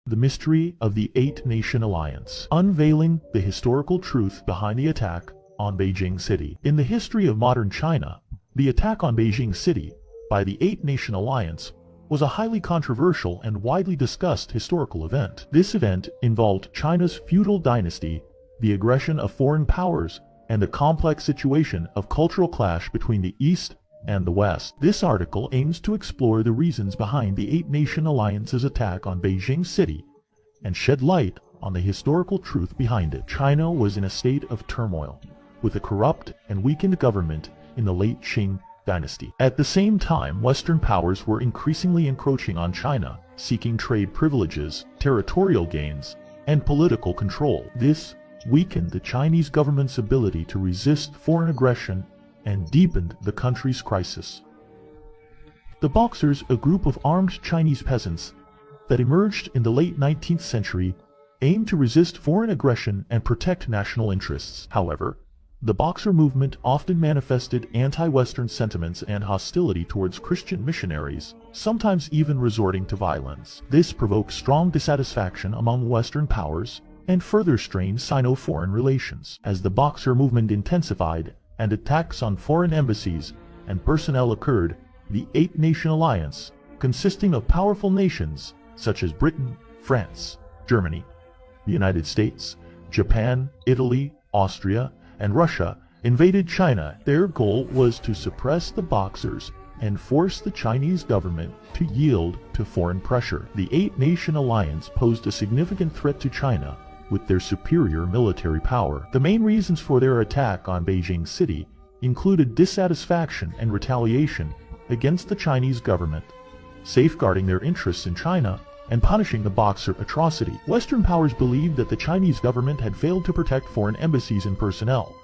The mystery of the Eight-Nation Alliance, unveiling the historical truth behind the attack on Beijing City. In the history of modern China, the attack on Beijing City by the Eight-Nation Alliance was a highly controversial and widely discussed historical event. This event involved China's feudal dynasty, the aggression of foreign powers, and the complex situation of cultural clash between the East and the West. This article aims to explore the reasons behind the Eight-Nation Alliance's attack on Beijing City and shed light on the historical truth behind it. China was in a state of turmoil, with a corrupt and weakened government in the late Qing dynasty. At the same time, Western powers were increasingly encroaching on China, seeking trade privileges, territorial gains, and political control. This weakened the Chinese government's ability to resist foreign aggression and deepened the country's crisis. The Boxers, a group of armed Chinese peasants that emerged in the late 19th century, aimed to resist foreign aggression and protect national interests. However, the Boxer movement often manifested anti-Western sentiments and hostility towards Christian missionaries, sometimes even resorting to violence. This provoked strong dissatisfaction among Western powers and further strained Sino-foreign relations. As the Boxer movement intensified and attacks on foreign embassies and personnel occurred, the Eight-Nation Alliance, consisting of powerful nations such as Britain, France, Germany, the United States, Japan, Italy, Austria, and Russia, invaded China. Their goal was to suppress the Boxers and force the Chinese government to yield to foreign pressure. The Eight-Nation Alliance posed a significant threat to China with their superior military power. The main reasons for their attack on Beijing City included dissatisfaction and retaliation against the Chinese government, safeguarding their interests in China, and punishing the Boxer atrocity. Western powers believed that the Chinese government had failed to protect foreign embassies and personnel,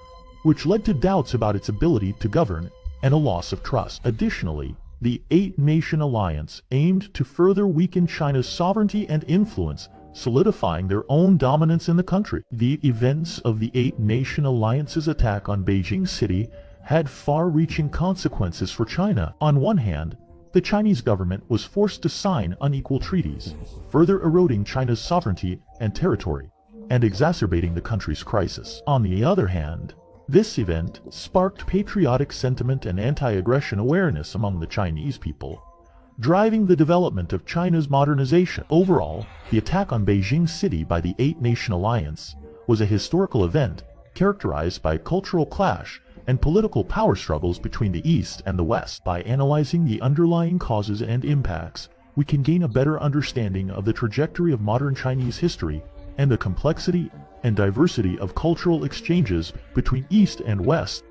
which led to doubts about its ability to govern and a loss of trust. Additionally, the Eight-Nation Alliance aimed to further weaken China's sovereignty and influence, solidifying their own dominance in the country. The events of the Eight-Nation Alliance's attack on Beijing City had far-reaching consequences for China. On one hand, the Chinese government was forced to sign unequal treaties, further eroding China's sovereignty and territory, and exacerbating the country's crisis. On the other hand, this event sparked patriotic sentiment and anti-aggression awareness among the Chinese people, driving the development of China's modernization. Overall, the attack on Beijing City by the Eight-Nation Alliance was a historical event characterized by cultural clash and political power struggles between the East and the West. By analyzing the underlying causes and impacts, we can gain a better understanding of the trajectory of modern Chinese history and the complexity and diversity of cultural exchanges between East and West.